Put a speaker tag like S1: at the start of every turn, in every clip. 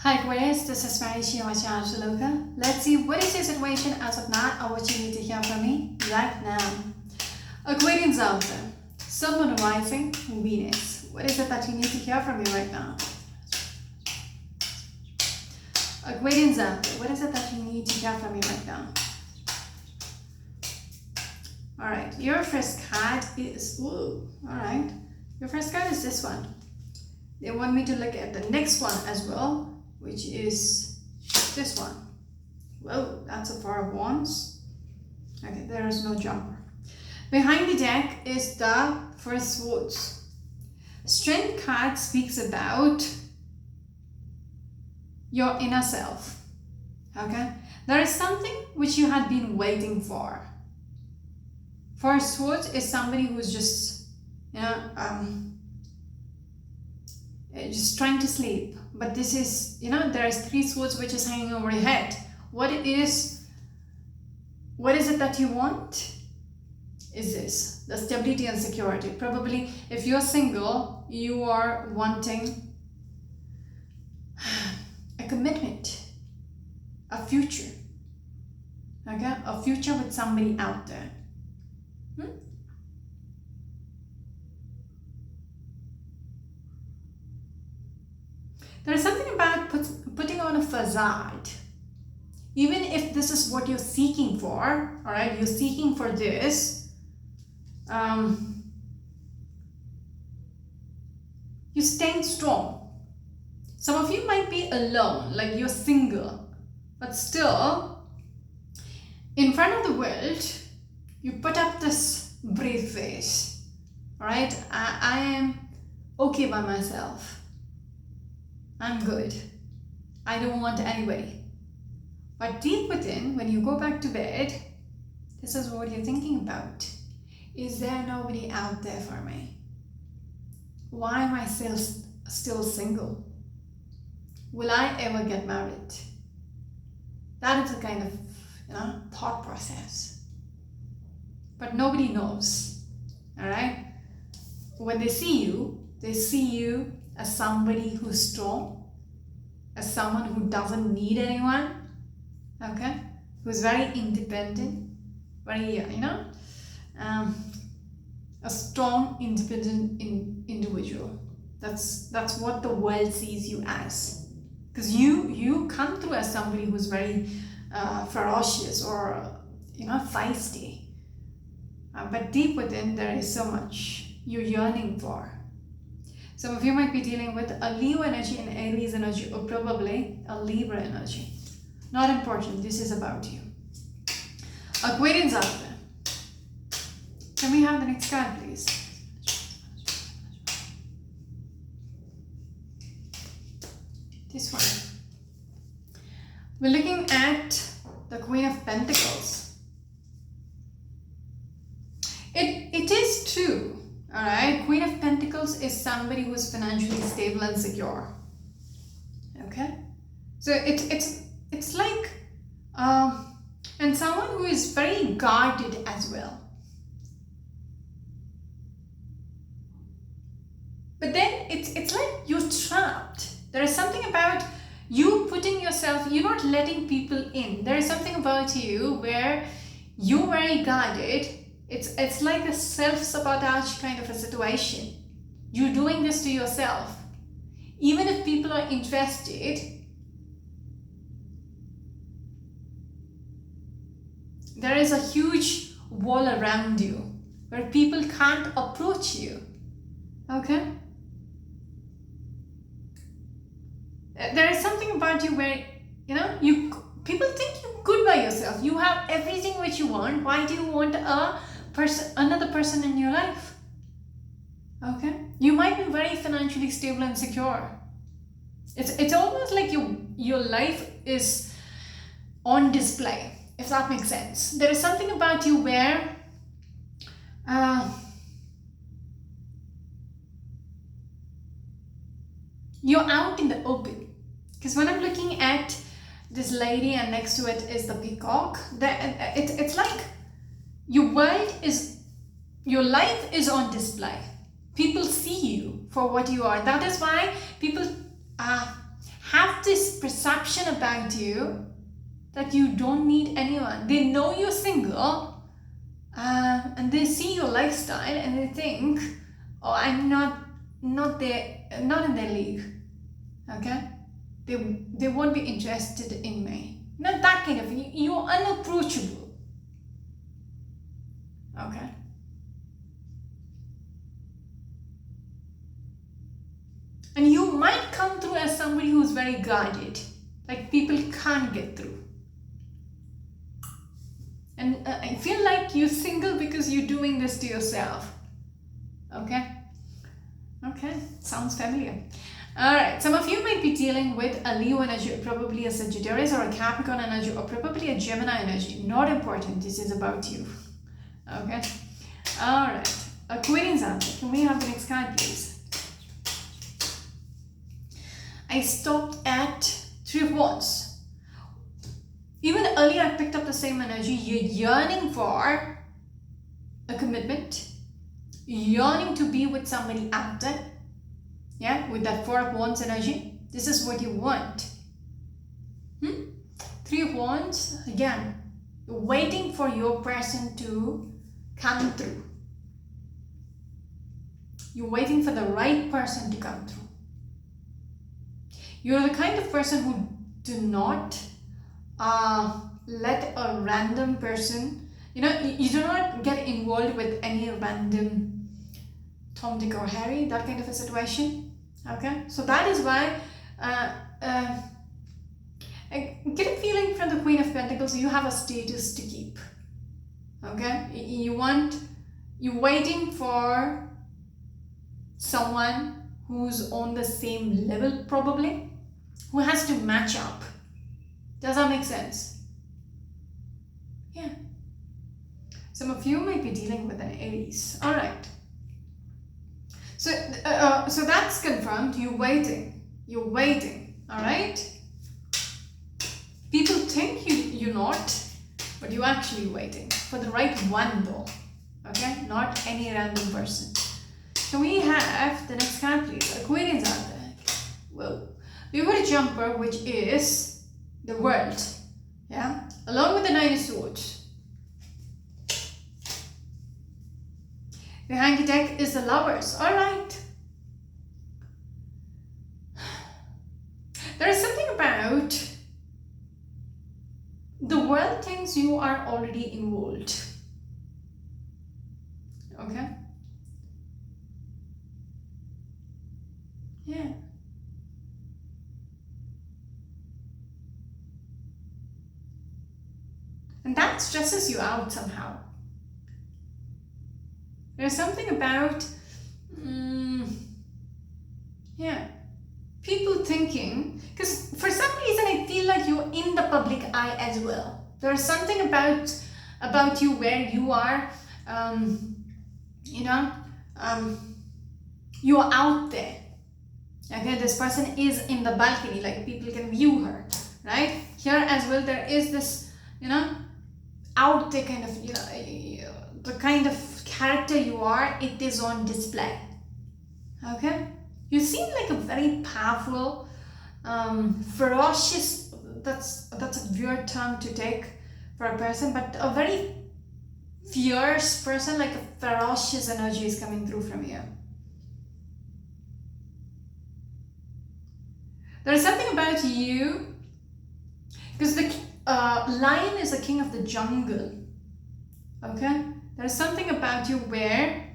S1: Hi Aquarius, this is Marisha. Let's see what is your situation as of now or what you need to hear from me right now. Aquarians out there, Sun, Moon, Rising, Venus. What is it that you need to hear from me right now? Aquarians out there, what is it that you need to hear from me right now? Alright, your first card is, your first card is this one. They want me to look at the next one as well, which is this one. Whoa, that's a Four of Wands. Okay, there is no jumper. Behind the deck is the Four of Swords. Strength card speaks about your inner self. Okay, there is something which you had been waiting for. Four of Swords is somebody who's just, just trying to sleep. But this is, there is three swords which is hanging over your head. What is it that you want? Is this the stability and security? Probably if you're single, you are wanting a commitment, a future. Okay, a future with somebody out there. There is something about putting on a facade. Even if this is what you're seeking for, all right, you're seeking for this, you're staying strong. Some of you might be alone, like you're single, but still, in front of the world, you put up this brave face, all right? I am okay by myself. I'm good. I don't want anybody. But deep within, when you go back to bed, this is what you're thinking about. Is there nobody out there for me? Why am I still single? Will I ever get married? That is a kind of thought process. But nobody knows. Alright? When they see you as somebody who's strong, as someone who doesn't need anyone, okay, who's very independent, very, a strong, independent individual. That's what the world sees you as. Because you come through as somebody who's very ferocious or, feisty. But deep within, there is so much you're yearning for. Some of you might be dealing with a Leo energy, an Aries energy, or probably a Libra energy. Not important. This is about you. Aquarians out there. Can we have the next card, please? This one. We're looking at the Queen of Pentacles. It is true. Alright, Queen of Pentacles is somebody who is financially stable and secure. Okay? So it's like, and someone who is very guarded as well. But then it's like you're trapped. There is something about you putting yourself, you're not letting people in. There is something about you where you're very guarded. It's like a self-sabotage kind of a situation. You're doing this to yourself. Even if people are interested, there is a huge wall around you where people can't approach you. Okay? There is something about you where, people think you're good by yourself. You have everything which you want. Why do you want another person in your life? Okay, you might be very financially stable and secure. It's almost like your life is on display, if that makes sense. There is something about you where you're out in the open. Because when I'm looking at this lady and next to it is the peacock, it's like your life is on display. People see you for what you are. That is why people have have this perception about you that you don't need anyone. They know you're single, and they see your lifestyle and they think, oh, I'm not in their league. Okay, they won't be interested in me. Not that kind of thing. You're unapproachable. Okay. And you might come through as somebody who's very guarded, like people can't get through. And I feel like you're single because you're doing this to yourself. Okay? Okay, sounds familiar. Alright, some of you might be dealing with a Leo energy, or probably a Sagittarius or a Capricorn energy, or probably a Gemini energy. Not important, this is about you. Okay? Alright, Aquarians out there. Can we have the next card, please? I stopped at 3 of Wands. Even earlier I picked up the same energy. You're yearning for a commitment, yearning to be with somebody out there. Yeah, with that 4 of Wands energy. This is what you want. 3 of Wands, again, you're waiting for your person to come through. You're waiting for the right person to come through. You're the kind of person who do not let a random person, you do not get involved with any random Tom, Dick or Harry, that kind of a situation. Okay, so that is why I get a feeling from the Queen of Pentacles, you have a status to keep. Okay, you're waiting for someone who's on the same level, probably, who has to match up. Does that make sense? Yeah. Some of you might be dealing with an Aries. All right. So that's confirmed. You're waiting. You're waiting. All right. People think you're not, but you're actually waiting for the right one, though. Okay, not any random person. Can we have the next card, please? Aquarians out there. Whoa. We've got a jumper, which is the World. Yeah, along with the 9 of Swords. The hanky deck is the Lovers. All right. There is something about the World thinks you are already involved. Okay. Yeah. And that stresses you out somehow. There's something about, people thinking, because for some reason I feel like you're in the public eye as well. There's something about you where you are, you are out there. Okay, this person is in the balcony, like people can view her, right? Here as well, there is this, out there kind of, the kind of character you are, it is on display. Okay, you seem like a very powerful, ferocious, that's a weird term to take for a person, but a very fierce person, like a ferocious energy is coming through from you. There is something about you, because the lion is the king of the jungle. Okay, there is something about you where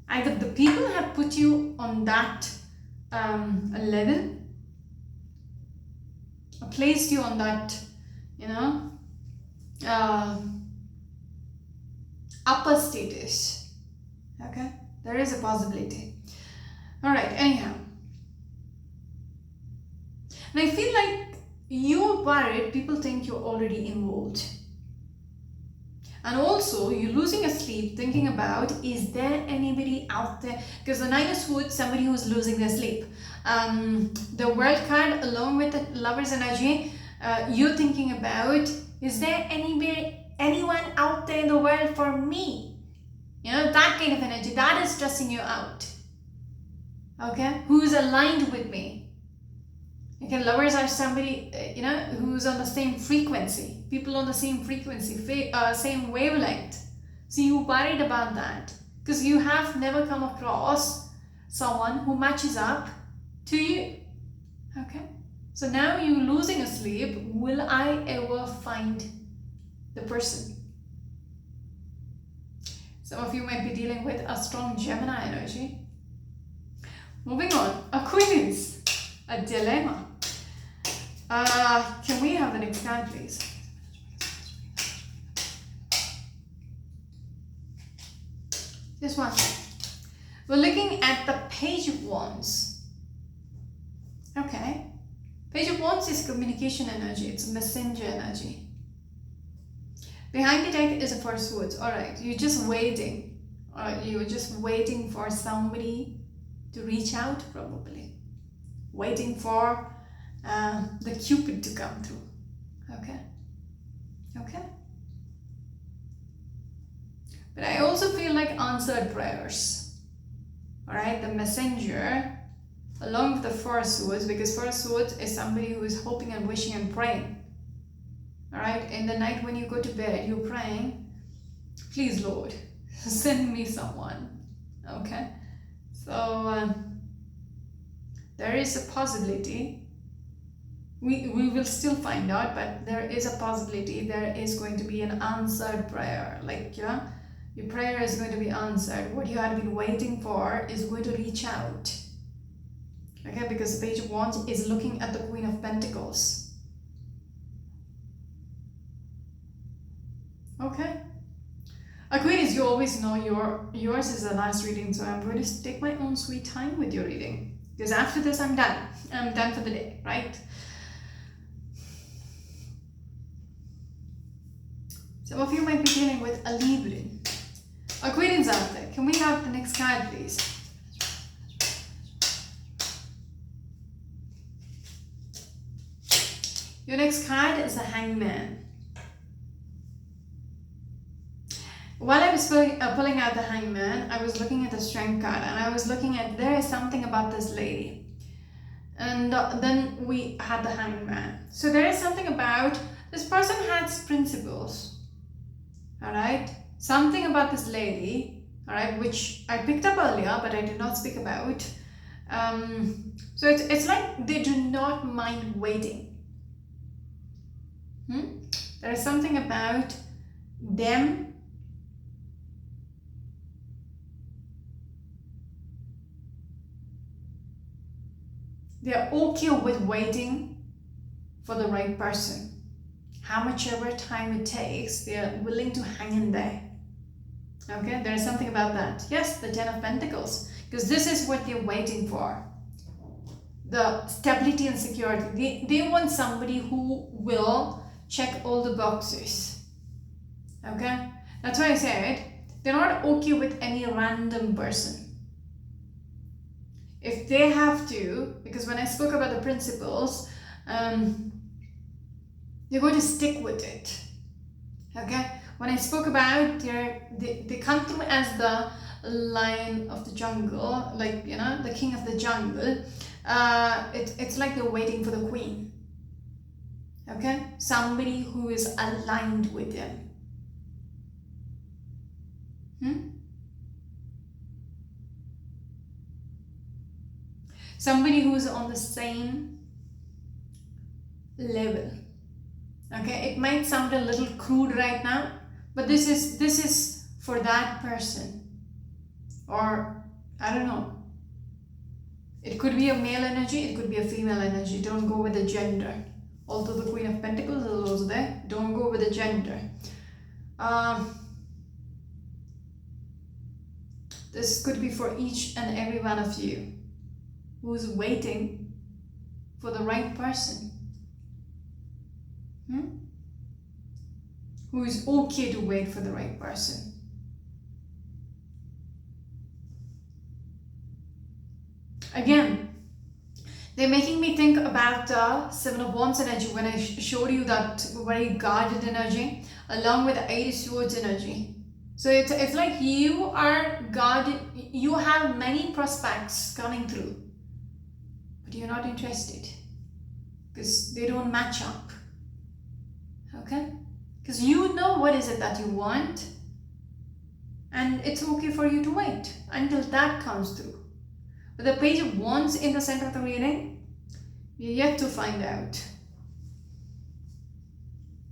S1: either the people have put you on that level, or placed you on that, upper status. Okay, there is a possibility. All right, anyhow. And I feel like you're worried, people think you're already involved. And also, you're losing your sleep thinking about, is there anybody out there? Because the 9 of Swords, somebody who's losing their sleep. The World card, along with the Lover's energy, you're thinking about, is there anyone out there in the world for me? That kind of energy, that is stressing you out. Okay? Who's aligned with me? Okay, lovers are somebody, who's on the same frequency. People on the same frequency, same wavelength. So you worried about that because you have never come across someone who matches up to you. Okay, so now you're losing sleep. Will I ever find the person? Some of you might be dealing with a strong Gemini energy. Moving on, Aquarius, a dilemma. Can we have the next card, please? This one. We're looking at the Page of Wands. Okay. Page of Wands is communication energy. It's a messenger energy. Behind the deck is a Four of Swords. Alright, you're just waiting. You're just waiting for somebody to reach out, probably. Waiting for the Cupid to come through. Okay. Okay. But I also feel like answered prayers. Alright, the messenger, along with the Four of Swords, because Four of Swords is somebody who is hoping and wishing and praying. Alright, in the night when you go to bed, you're praying, please Lord, send me someone. Okay, so there is a possibility. We will still find out, but there is a possibility there is going to be an answered prayer. Like, your prayer is going to be answered. What you have been waiting for is going to reach out. Okay, because the Page of Wands is looking at the Queen of Pentacles. Okay. Aquarius, you always know yours is the last reading, so I'm going to take my own sweet time with your reading. Because after this, I'm done. I'm done for the day, right? Some of you might be dealing with a Libra. Aquarians out there, can we have the next card, please? Your next card is the Hangman. While I was pulling out the Hangman, I was looking at the Strength card, and I was looking at, there is something about this lady. And then we had the Hangman. So there is something about, this person has principles. Alright? Something about this lady, alright, which I picked up earlier, but I did not speak about. So it's like they do not mind waiting. There is something about them. They are okay with waiting for the right person. How much ever time it takes, they are willing to hang in there. Okay, there is something about that. Yes, the Ten of Pentacles, because this is what they're waiting for. The stability and security. They want somebody who will check all the boxes. Okay, that's why I said they're not okay with any random person. If they have to, because when I spoke about the principles, they're going to stick with it. Okay, when I spoke about they come through as the lion of the jungle, like, the king of the jungle. It's like they're waiting for the queen. Okay, somebody who is aligned with them. Somebody who's on the same level. Okay, it might sound a little crude right now, but this is for that person. Or, I don't know. It could be a male energy, it could be a female energy. Don't go with the gender. Although the Queen of Pentacles is also there, don't go with the gender. This could be for each and every one of you who's waiting for the right person. Who is okay to wait for the right person. Again, they're making me think about the Seven of Wands energy when I showed you that very guarded energy along with the Eight of Swords energy. So it's like you are guarded, you have many prospects coming through, but you're not interested. because they don't match up. Okay? Because you know what is it that you want, and it's okay for you to wait until that comes through. But the Page of Wands in the center of the reading, you're yet to find out.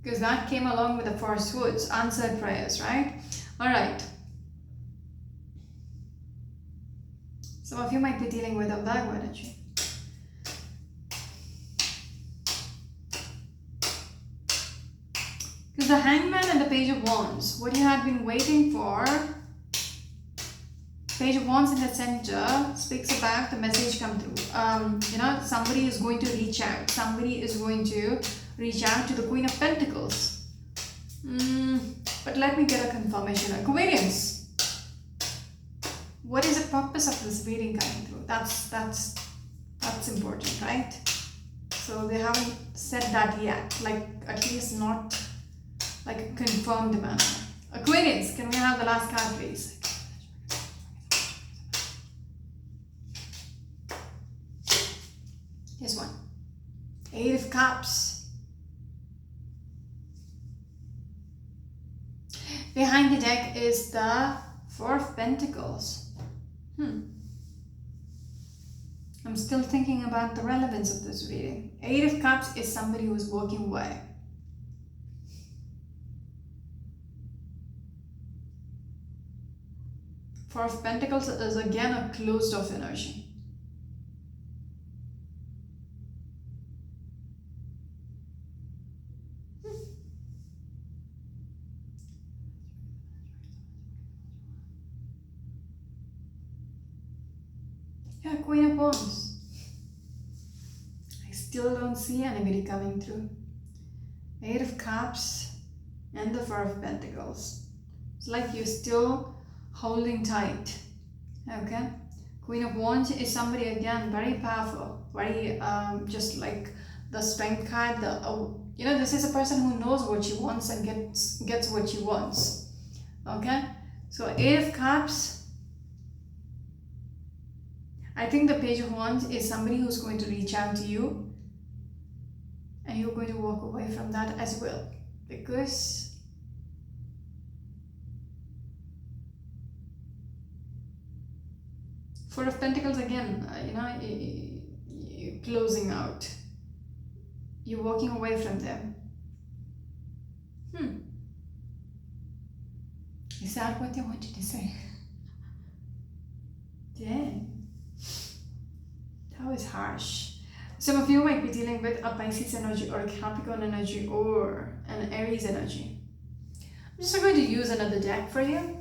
S1: Because that came along with the Four Swords, answered prayers, right? Alright. Some of you might be dealing with a Virgo energy. Because the Hangman and the Page of Wands, what you had been waiting for, Page of Wands in the center speaks about the message come through. Somebody is going to reach out. Somebody is going to reach out to the Queen of Pentacles. But let me get a confirmation. Aquarius, what is the purpose of this reading coming through? That's important, right? So they haven't said that yet. Like, at least not like a confirmed manner. Aquarius, can we have the last card, please? Here's one. Eight of Cups. Behind the deck is the Four of Pentacles. I'm still thinking about the relevance of this reading. Eight of Cups is somebody who is walking away. Four of Pentacles is again a closed off energy. Yeah, Queen of Wands. I still don't see anybody coming through. Eight of Cups and the Four of Pentacles. It's like you're still holding tight. Okay? Queen of Wands is somebody, again, very powerful. Very, just like the Strength card. This is a person who knows what she wants and gets what she wants. Okay? So, Eight of Cups. I think the Page of Wands is somebody who's going to reach out to you, and you're going to walk away from that as well, because Four of Pentacles again, you're closing out, you're walking away from them. Is that what they wanted to say? Dang. That was harsh. Some of you might be dealing with a Pisces energy or a Capricorn energy or an Aries energy. I'm just going to use another deck for you.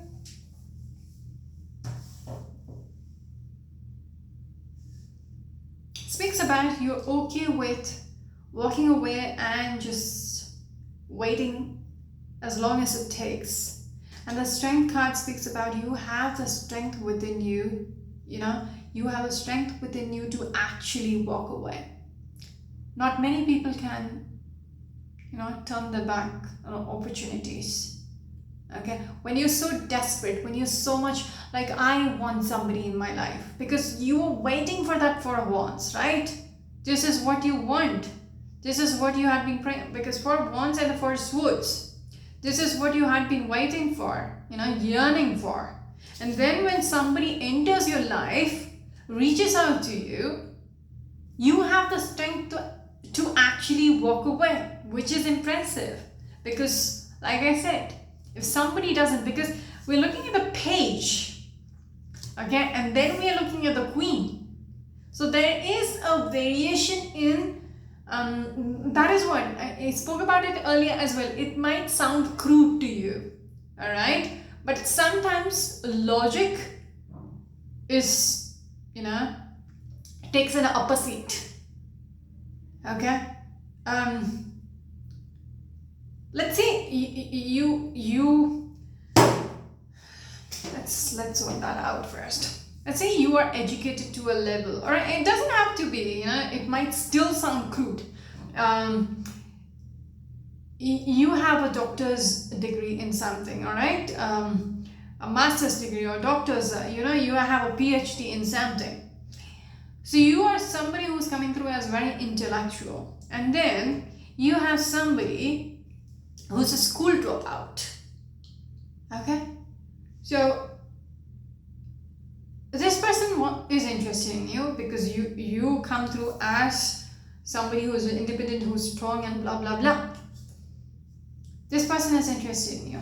S1: It speaks about you're okay with walking away and just waiting as long as it takes. And the Strength card speaks about you have the strength within you, you have a strength within you to actually walk away. Not many people can, turn their back on opportunities. Okay? When you're so desperate, when you're so much like, I want somebody in my life, because you are waiting for that Four of Wands, right? This is what you want. This is what you had been praying, because Four of Wands and the Four Swords. This is what you had been waiting for, yearning for. And then when somebody enters your life, reaches out to you, you have the strength to actually walk away, which is impressive. Because, like I said, if somebody doesn't, because we're looking at the Page, okay, and then we are looking at the Queen. So there is a variation in, that is what, I spoke about it earlier as well. It might sound crude to you, alright? But sometimes logic is, takes an upper seat. Okay? Let's say let's sort that out first. Let's say you are educated to a level, or it doesn't have to be, it might still sound crude. You have a doctor's degree in something, all right? A master's degree or doctor's, you have a PhD in something. So you are somebody who's coming through as very intellectual. And then you have somebody who's a school dropout. Okay? So this person is interested in you because you come through as somebody who's independent, who's strong, and blah blah blah. This person is interested in you.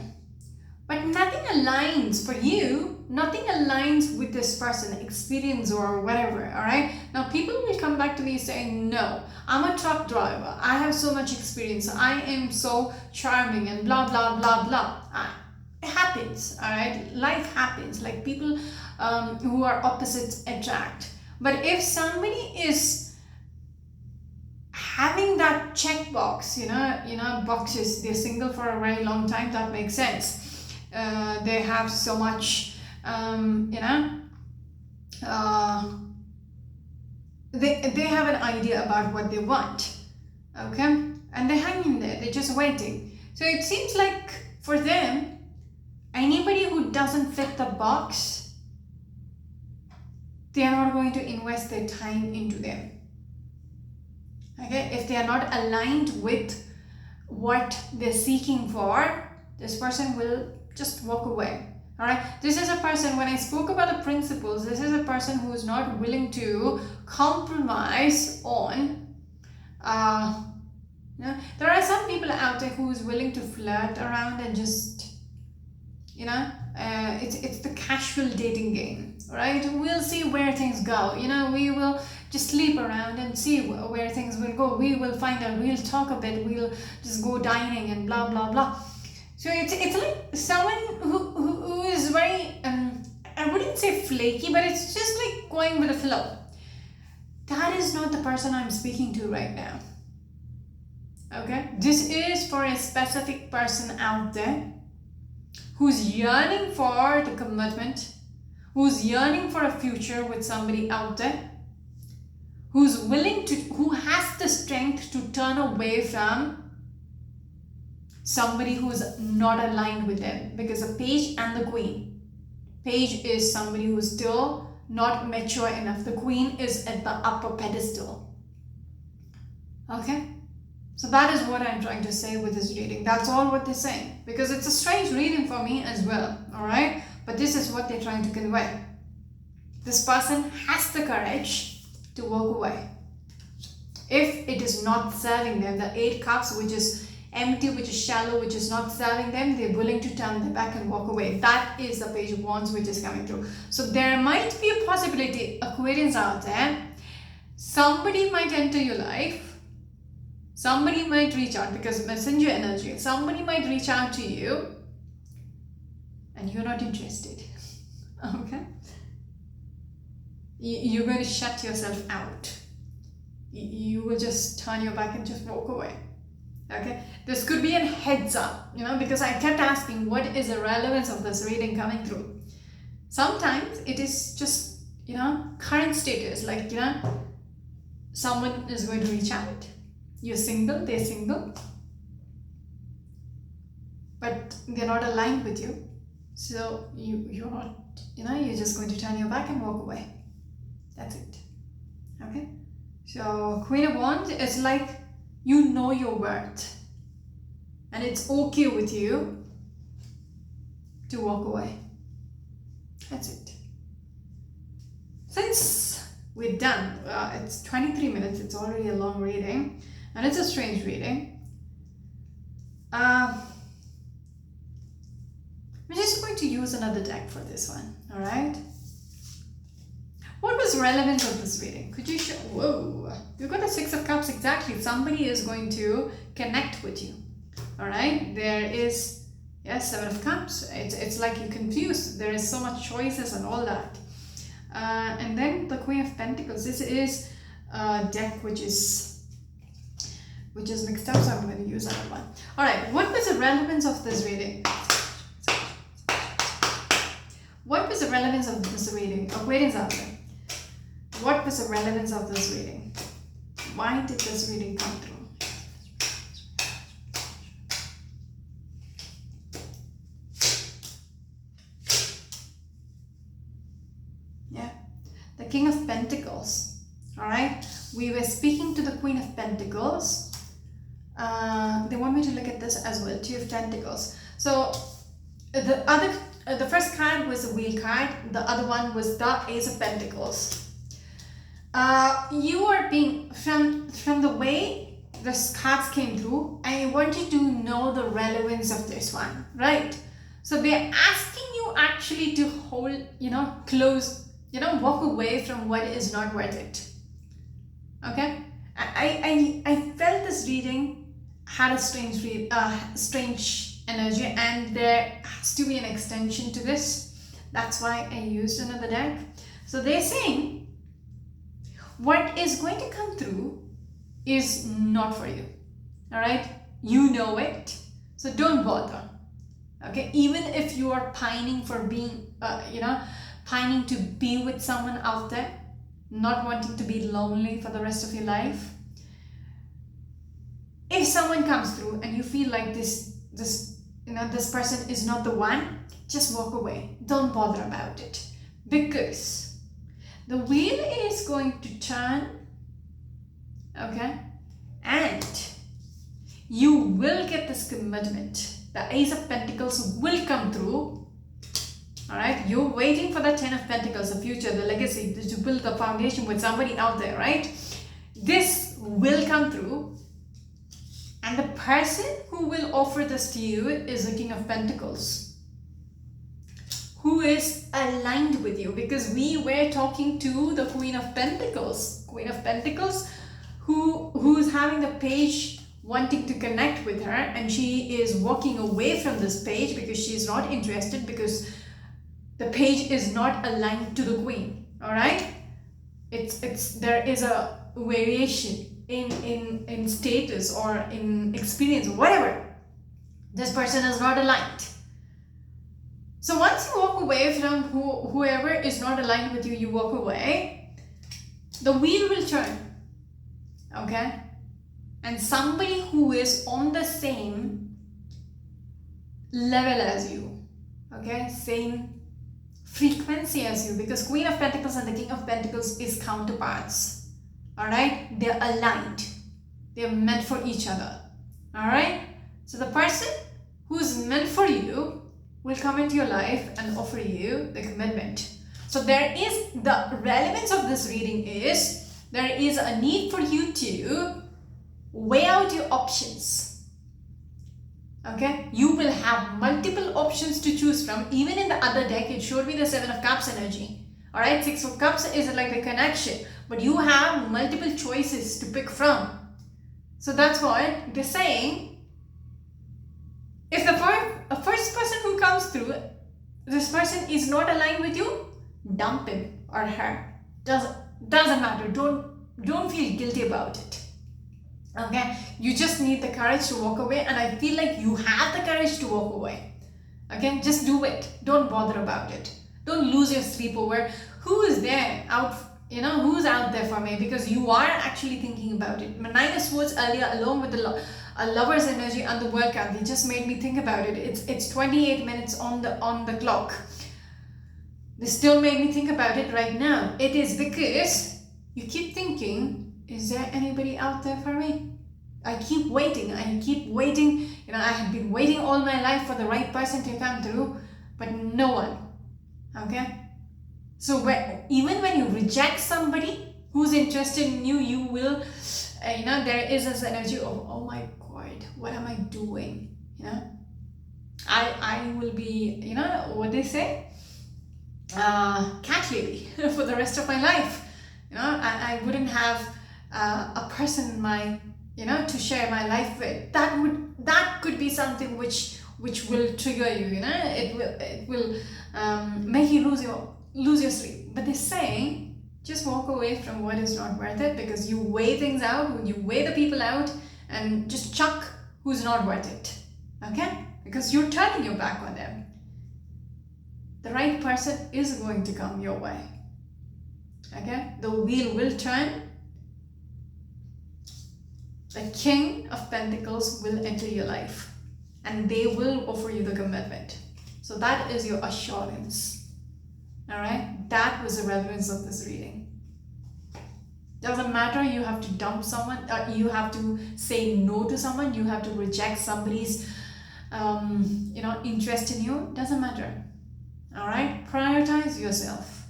S1: But nothing aligns for you, nothing aligns with this person, experience or whatever, alright? Now people will come back to me saying, no, I'm a truck driver, I have so much experience, I am so charming and blah blah blah blah. It happens, alright? Life happens, like people who are opposites attract. But if somebody is having that checkbox, boxes, they're single for a very long time, that makes sense. They have so much, they have an idea about what they want, okay? And they're hanging there, they're just waiting. So it seems like for them, anybody who doesn't fit the box, they are not going to invest their time into them. Okay, if they are not aligned with what they're seeking for, this person will just walk away. All right, this is a person, when I spoke about the principles, this is a person who is not willing to compromise on there are some people out there who is willing to flirt around and just it's the casual dating game, right? We'll see where things go, we will just sleep around and see where things will go. We will find out, we'll talk a bit, we'll just go dining and blah blah blah. So it's like someone who is very I wouldn't say flaky, but it's just like going with the flow. That is not the person I'm speaking to right now. Okay, this is for a specific person out there who's yearning for the commitment, who's yearning for a future with somebody out there, who has the strength to turn away from somebody who's not aligned with them. Because the page and the queen. Page is somebody who's still not mature enough. The queen is at the upper pedestal. Okay? So that is what I'm trying to say with this reading. That's all what they're saying. Because it's a strange reading for me as well. Alright? But this is what they're trying to convey. This person has the courage to walk away. If it is not serving them, the 8 cups, which is empty, which is shallow, which is not serving them, they're willing to turn their back and walk away. That is the page of wands which is coming through. So there might be a possibility, Aquarians out there, somebody might enter your life, somebody might reach out, because messenger energy, somebody might reach out to you and you're not interested. Okay, you're going to shut yourself out. You will just turn your back and just walk away. Okay, this could be a heads up, because I kept asking what is the relevance of this reading coming through. Sometimes it is just, current status, like, someone is going to reach out. You're single, they're single, but they're not aligned with you. So you're not, you're just going to turn your back and walk away. That's it. Okay, so Queen of Wands is like, you know your worth and it's okay with you to walk away. That's it. Since we're done, it's 23 minutes, it's already a long reading and it's a strange reading. I'm just going to use another deck for this one, alright? What was relevant of this reading? Could you show? Whoa, you've got the 6 of Cups, exactly. Somebody is going to connect with you. All right, there is, yes, 7 of Cups. It's like you're confused. There is so much choices and all that. And then the Queen of Pentacles. This is a deck which is mixed up, so I'm going to use another one. All right, what was the relevance of this reading? What was the relevance of this reading? Aquarians out there. What was the relevance of this reading? Why did this reading come through? Yeah, the King of Pentacles. All right, we were speaking to the Queen of Pentacles. They want me to look at this as well, Two of Pentacles. So the first card was the Wheel card, the other one was the Ace of Pentacles. You are being, from the way the cards came through, I want you to know the relevance of this one, right? So they're asking you actually to hold, close, walk away from what is not worth it. Okay? I felt this reading had a strange energy, and there has to be an extension to this. That's why I used another deck. So they're saying what is going to come through is not for you. All right? You know it. So don't bother. Okay? Even if you are pining for being, pining to be with someone out there, not wanting to be lonely for the rest of your life. If someone comes through and you feel like this person is not the one, just walk away. Don't bother about it. Because the wheel is going to turn, okay? And you will get this commitment. The Ace of Pentacles will come through. All right, you're waiting for the Ten of Pentacles, the future, the legacy, to build the foundation with somebody out there, right? This will come through. And the person who will offer this to you is the King of Pentacles, who is aligned with you, because we were talking to the Queen of Pentacles. Queen of Pentacles, who's having the page wanting to connect with her, and she is walking away from this page because she's not interested, because the page is not aligned to the Queen. All right, there is a variation in status or in experience, whatever. This person is not aligned. So once you walk away from whoever is not aligned with you, you walk away, the wheel will turn. Okay? And somebody who is on the same level as you, okay, same frequency as you, because Queen of Pentacles and the King of Pentacles is counterparts. All right, they're aligned, they're meant for each other. All right, so the person who's meant for you will come into your life and offer you the commitment. So there is, the relevance of this reading is, there is a need for you to weigh out your options. Okay, you will have multiple options to choose from. Even in the other deck, it showed me the Seven of Cups energy. All right, Six of Cups is like the connection, but you have multiple choices to pick from. So that's what they're saying. If the first person who comes through, this person is not aligned with you, dump him or her. Doesn't matter. Don't feel guilty about it. Okay, you just need the courage to walk away, and I feel like you have the courage to walk away. Okay, just do it. Don't bother about it. Don't lose your sleep over who is there out, who's out there for me, because you are actually thinking about it. Nine of Swords earlier, along with the Lover's energy and the World card, they just made me think about it. It's 28 minutes on the clock. They still made me think about it right now. It is because you keep thinking, is there anybody out there for me? I keep waiting. I have been waiting all my life for the right person to come through, but no one. Okay? So even when you reject somebody who's interested in you, you will, there is this energy of, oh my God, what am I doing? I will be, what they say? Cat lady for the rest of my life. I wouldn't have a person in my, to share my life with. That could be something which will trigger you. It will make you lose your sleep. But they're saying, just walk away from what is not worth it, because you weigh things out, you weigh the people out, and just chuck who's not worth it. Okay? Because you're turning your back on them. The right person is going to come your way. Okay? The wheel will turn. The King of Pentacles will enter your life, and they will offer you the commitment. So that is your assurance. All right? That was the relevance of this reading. Doesn't matter, you have to dump someone, you have to say no to someone, you have to reject somebody's interest in you. Doesn't matter. All right, prioritize yourself.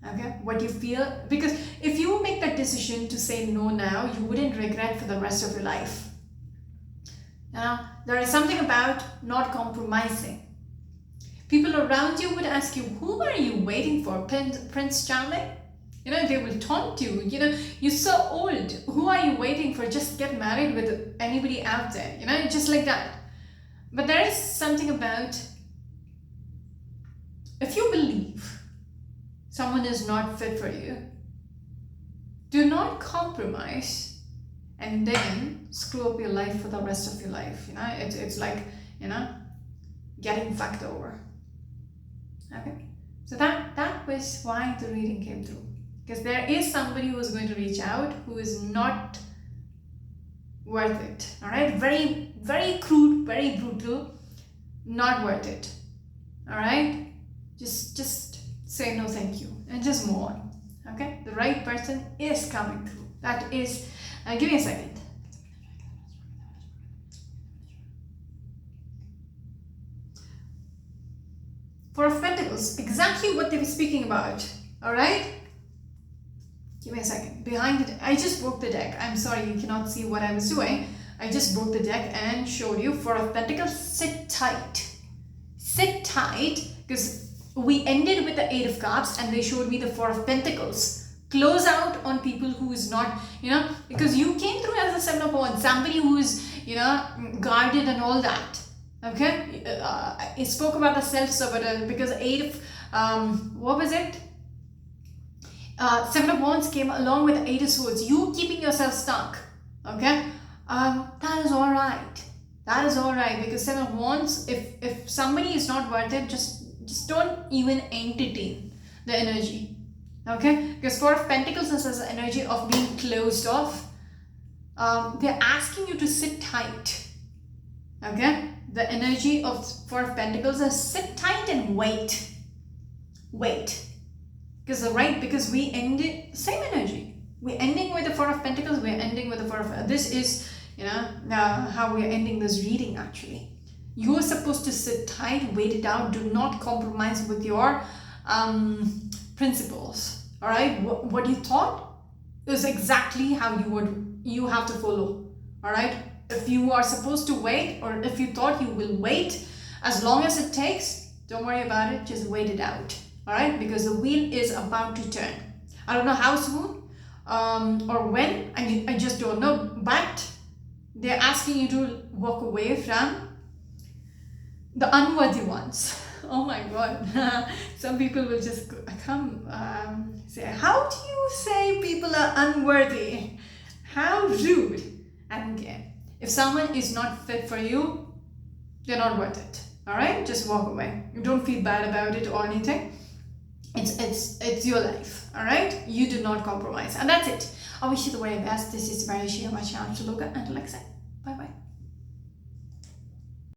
S1: Okay, what you feel, because if you make that decision to say no now, you wouldn't regret for the rest of your life. Now, there is something about not compromising. People around you would ask you, who are you waiting for, Prince Charming? They will taunt you. You're so old. Who are you waiting for? Just get married with anybody out there. Just like that. But there is something about, if you believe someone is not fit for you, do not compromise and then screw up your life for the rest of your life. It's like, getting fucked over. Okay? So that was why the reading came through. Because there is somebody who is going to reach out who is not worth it. All right? Very, very crude, very brutal, not worth it. All right? Just say no thank you and just move on. Okay? The right person is coming through. That is, give me a second. Four of Pentacles, exactly what they were speaking about. All right? Give me a second. Behind it, I just broke the deck. I'm sorry, you cannot see what I was doing. I just broke the deck and showed you Four of Pentacles. Sit tight. Sit tight, because we ended with the Eight of Cups and they showed me the Four of Pentacles. Close out on people who is not, because you came through as a Seven of Wands, somebody who is, guarded and all that. Okay? I spoke about the self-saboteur because Eight of, what was it? Seven of Wands came along with the Eight of Swords. You keeping yourself stuck. Okay? That is alright. That is alright, because Seven of Wands, if somebody is not worth it, just don't even entertain the energy. Okay? Because Four of Pentacles is the energy of being closed off. They're asking you to sit tight. Okay? The energy of Four of Pentacles is sit tight and wait. Wait. Because we ended, same energy. We're ending with the Four of Pentacles, we're ending with the Four of, this is, how we're ending this reading actually. You are supposed to sit tight, wait it out, do not compromise with your principles. All right, what you thought is exactly how you have to follow. All right, if you are supposed to wait, or if you thought you will wait, as long as it takes, don't worry about it, just wait it out. All right, because the wheel is about to turn. I don't know how soon or when, I just don't know, but they're asking you to walk away from the unworthy ones. Oh my God. Some people will just come say, how do you say people are unworthy? How rude. I don't care. If someone is not fit for you, they're not worth it. All right, just walk away. You don't feel bad about it or anything. It's your life. All right, you do not compromise, and that's it. I wish you the very best. This is very Shia Macha Loka, and like I said, bye bye.